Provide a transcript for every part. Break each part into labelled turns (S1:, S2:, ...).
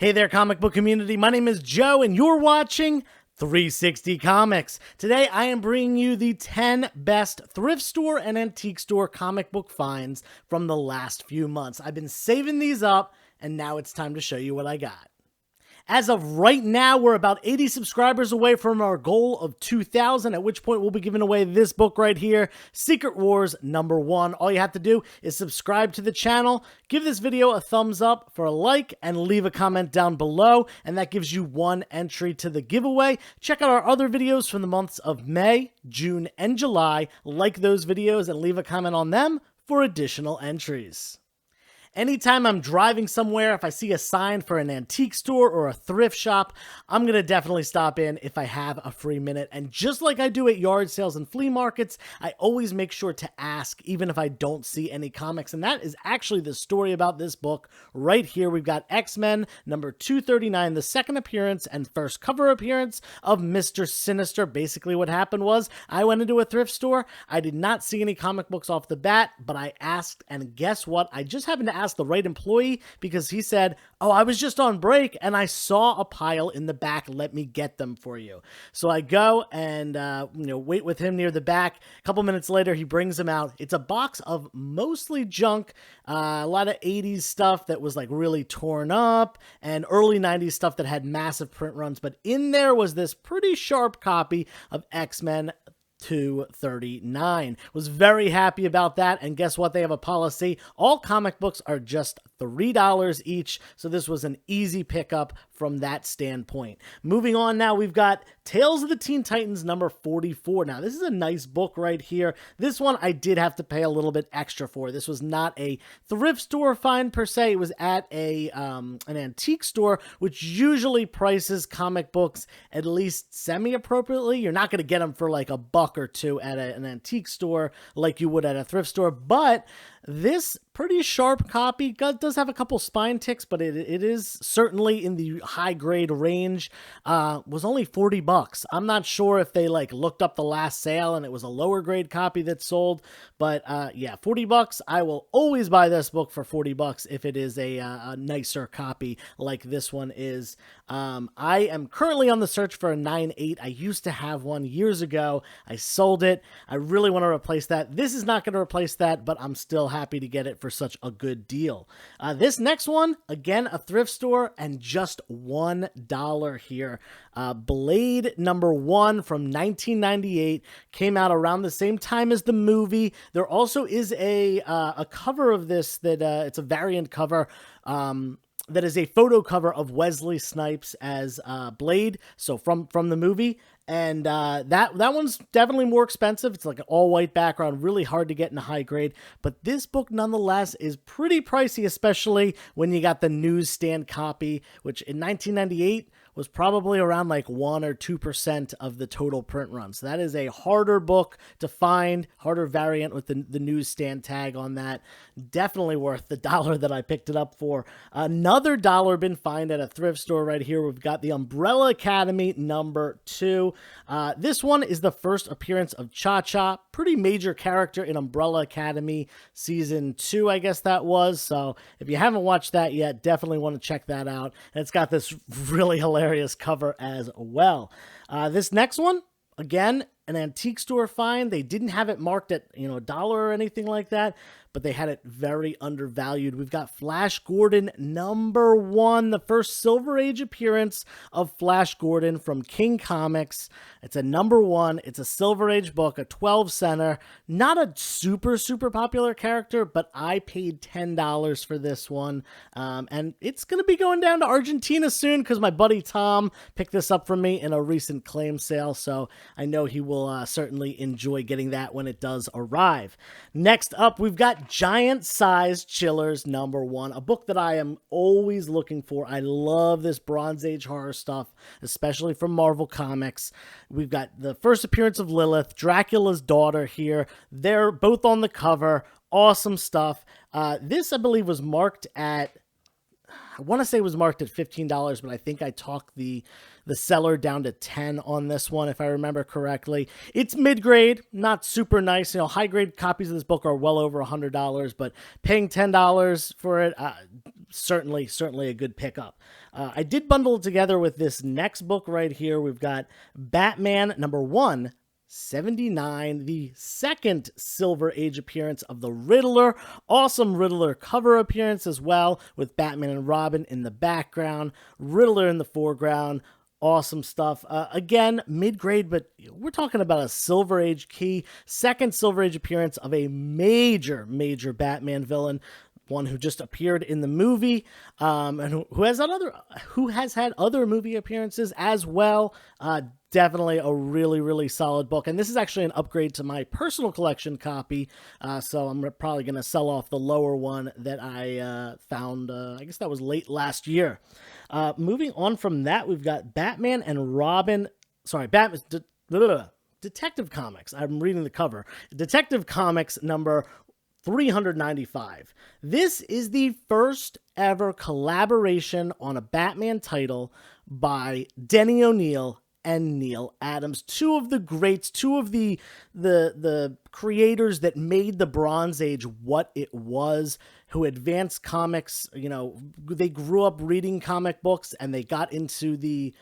S1: Hey there, comic book community. My name is Joe, and you're watching 360 Comics. Today, I am bringing you the 10 best thrift store and antique store comic book finds from the last few months. I've been saving these up, and now it's time to show you what I got. As of right now, we're about 80 subscribers away from our goal of 2,000, at which point we'll be giving away this book right here, Secret Wars #1. All you have to do is subscribe to the channel, give this video a thumbs up for a like, and leave a comment down below, and that gives you one entry to the giveaway. Check out our other videos from the months of May, June, and July. Like those videos and leave a comment on them for additional entries. Anytime I'm driving somewhere, if I see a sign for an antique store or a thrift shop, I'm going to definitely stop in if I have a free minute. And just like I do at yard sales and flea markets, I always make sure to ask, even if I don't see any comics. And that is actually the story about this book right here. We've got X-Men number 239, the second appearance and first cover appearance of Mr. Sinister. Basically what happened was I went into a thrift store. I did not see any comic books off the bat, but I asked, and guess what? I just happened to ask the right employee because he said, "Oh, I was just on break and I saw a pile in the back. Let me get them for you." So I go and wait with him near the back. A couple minutes later, he brings them out. It's a box of mostly junk, a lot of 80s stuff that was like really torn up, and early 90s stuff that had massive print runs. But in there was this pretty sharp copy of X-Men 239. Was very happy about that, and guess what? They have a policy. All comic books are just $3 each, so this was an easy pickup from that standpoint. Moving on now, we've got Tales of the Teen Titans number 44. Now, this is a nice book right here. This one I did have to pay a little bit extra for. This was not a thrift store find per se. It was at an antique store, which usually prices comic books at least semi-appropriately. You're not going to get them for like $1 or $2 at an antique store like you would at a thrift store, but this pretty sharp copy does have a couple spine ticks, but it is certainly in the high grade range. Was only $40. I'm not sure if they like looked up the last sale and it was a lower grade copy that sold, but yeah, $40. I will always buy this book for $40 if it is a nicer copy like this one is. I am currently on the search for a 9/8. I used to have one years ago. I sold it. I really want to replace that. This is not going to replace that, but I'm still happy to get it for such a good deal. This next one, again, a thrift store, and just $1 here. Blade #1 from 1998 came out around the same time as the movie. There also is a cover of this that it's a variant cover. That is a photo cover of Wesley Snipes as Blade, so from the movie, and that one's definitely more expensive. It's like an all-white background, really hard to get in a high grade, but this book nonetheless is pretty pricey, especially when you got the newsstand copy, which in 1998 was probably around like 1 or 2% of the total print run. So that is a harder book to find, harder variant with the newsstand tag on that. Definitely worth the $1 that I picked it up for. Another $1 been found at a thrift store right here. We've got the Umbrella Academy #2. This one is the first appearance of Cha-Cha, pretty major character in Umbrella Academy season 2, I guess that was. So if you haven't watched that yet, definitely want to check that out. And it's got this really hilarious cover as well. This next one, again, an antique store find. They didn't have it marked at $1 or anything like that, but they had it very undervalued. We've got Flash Gordon #1, the first Silver Age appearance of Flash Gordon from King Comics. It's a #1. It's a Silver Age book, a 12 center. Not a super popular character, but I paid $10 for this one. And it's going to be going down to Argentina soon because my buddy Tom picked this up from me in a recent claim sale. So I know he will certainly enjoy getting that when it does arrive. Next up, we've got Giant Size Chillers #1, a book that I am always looking for. I love this Bronze Age horror stuff, especially from Marvel Comics. We've got the first appearance of Lilith, Dracula's daughter here. They're both on the cover. Awesome stuff. This, I believe, was marked at, I want to say it was marked at $15, but I think I talked the seller down to 10 on this one, if I remember correctly. It's mid-grade, not super nice. High-grade copies of this book are well over $100, but paying $10 for it, certainly a good pickup. I did bundle it together with this next book right here. We've got Batman number 179, the second Silver Age appearance of the Riddler. Awesome Riddler cover appearance as well, with Batman and Robin in the background, Riddler in the foreground. Awesome stuff. Again, mid-grade, but we're talking about a Silver Age key, second Silver Age appearance of a major Batman villain, one who just appeared in the movie, and who has had other movie appearances as well. Definitely a really solid book, and this is actually an upgrade to my personal collection copy. So I'm probably going to sell off the lower one that I found. I guess that was late last year. Moving on from that, we've got Batman and Robin. Sorry, Detective Comics. I'm reading the cover. Detective Comics number 395. This is the first ever collaboration on a Batman title by Denny O'Neil and Neil Adams, two of the greats, two of the creators that made the Bronze Age what it was, who advanced comics. You know, they grew up reading comic books and they got into the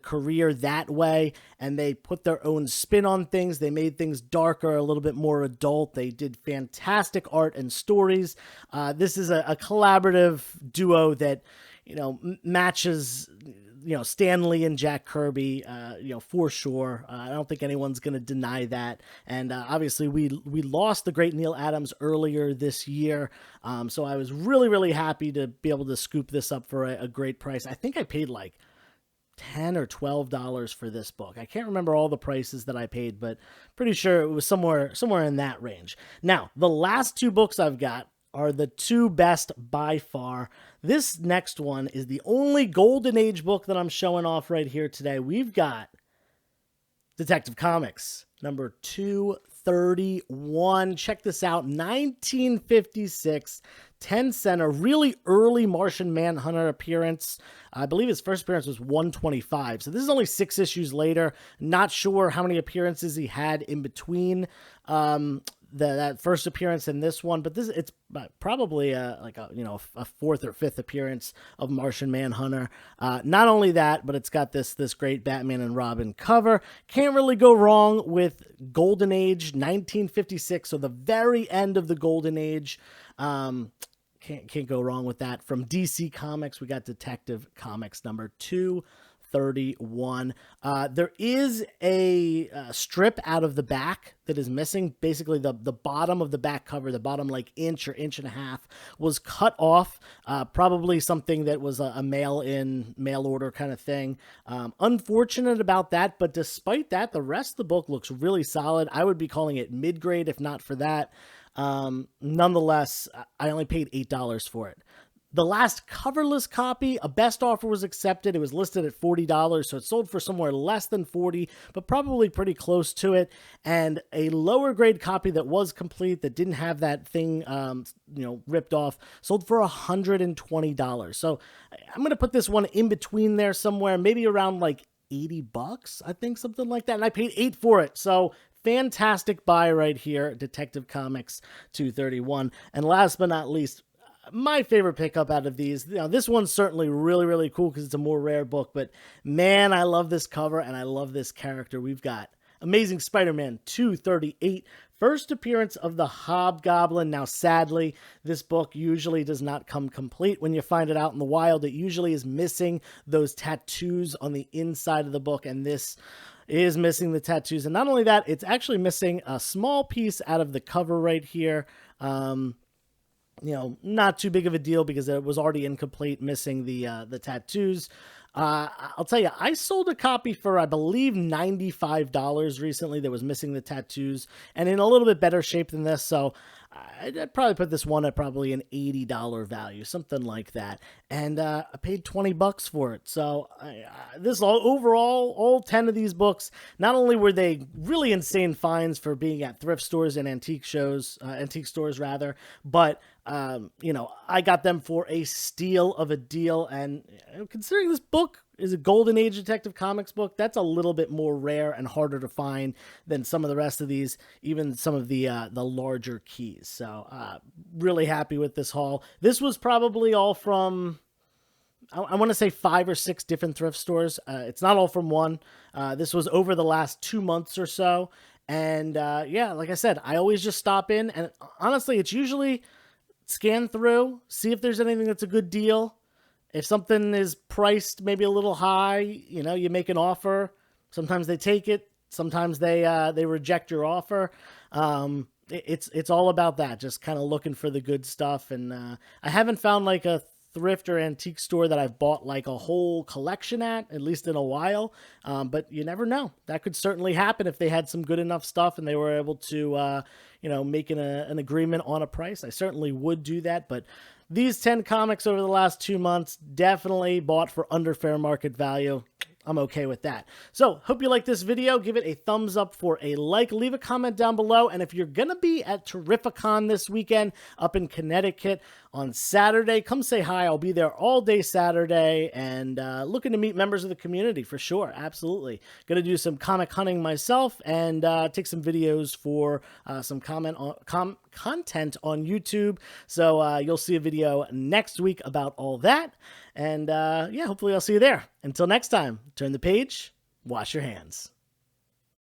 S1: career that way, and they put their own spin on things. They made things darker, a little bit more adult. They did fantastic art and stories. This is a collaborative duo that, you know, matches, you know, Stan Lee and Jack Kirby, you know, for sure. I don't think anyone's going to deny that. And obviously we lost the great Neil Adams earlier this year. So I was really happy to be able to scoop this up for a great price. I think I paid like $10 or $12 for this book. I can't remember all the prices that I paid, but pretty sure it was somewhere in that range. Now, the last two books I've got are the two best by far. This next one is the only Golden Age book that I'm showing off right here today. We've got Detective Comics number 231. Check this out. 1956, 10 cent, a really early Martian Manhunter appearance. I believe his first appearance was 125. So this is only 6 issues later. Not sure how many appearances he had in between that first appearance and this one, but it's probably a fourth or fifth appearance of Martian Manhunter. Not only that, but it's got this great Batman and Robin cover. Can't really go wrong with Golden Age 1956, so the very end of the Golden Age. Can't go wrong with that. From DC Comics, we got Detective Comics number 231. There is a strip out of the back that is missing. Basically, the bottom of the back cover, the bottom like inch or inch and a half, was cut off. Probably something that was a mail order kind of thing. Unfortunate about that, but despite that, the rest of the book looks really solid. I would be calling it mid-grade if not for that. Nonetheless, I only paid $8 for it. The last coverless copy, a best offer was accepted. It was listed at $40, so it sold for somewhere less than $40, but probably pretty close to it. And a lower grade copy that was complete, that didn't have that thing, ripped off, sold for $120. So I'm going to put this one in between there somewhere, maybe around like $80, I think, something like that. And I paid $8 for it. So fantastic buy right here, Detective Comics 231. And last but not least, my favorite pickup out of these, this one's certainly really cool because it's a more rare book, but man, I love this cover and I love this character. We've got Amazing Spider-Man 238, first appearance of the Hobgoblin. Now, sadly, this book usually does not come complete. When you find it out in the wild, it usually is missing those tattoos on the inside of the book, and this is missing the tattoos. And not only that, it's actually missing a small piece out of the cover right here. Not too big of a deal because it was already incomplete, missing the tattoos. I'll tell you, I sold a copy for, I believe, $95 recently that was missing the tattoos and in a little bit better shape than this. So I'd probably put this one at probably an $80 value, something like that. And I paid $20 for it. So overall, all 10 of these books, not only were they really insane finds for being at thrift stores and antique stores rather, but I got them for a steal of a deal. And considering this book is a Golden Age Detective Comics book. That's a little bit more rare and harder to find than some of the rest of these, even some of the larger keys. So really happy with this haul. This was probably all from, I want to say 5 or 6 different thrift stores. It's not all from one. This was over the last 2 months or so. And yeah, like I said, I always just stop in. And honestly, it's usually scan through, see if there's anything that's a good deal. If something is priced maybe a little high, you know, you make an offer. Sometimes they take it. Sometimes they reject your offer. It's all about that. Just kind of looking for the good stuff. And I haven't found like a thrift or antique store that I've bought like a whole collection at least in a while. But you never know. That could certainly happen if they had some good enough stuff and they were able to, you know, make an agreement on a price. I certainly would do that. But these 10 comics over the last 2 months, definitely bought for under fair market value. I'm okay with that. So, hope you like this video. Give it a thumbs up for a like. Leave a comment down below. And if you're going to be at Terrificon this weekend up in Connecticut on Saturday, come say hi. I'll be there all day Saturday and looking to meet members of the community for sure. Absolutely. Going to do some comic hunting myself and take some videos for some content on YouTube. So you'll see a video next week about all that. And yeah, hopefully I'll see you there. Until next time, turn the page, wash your hands.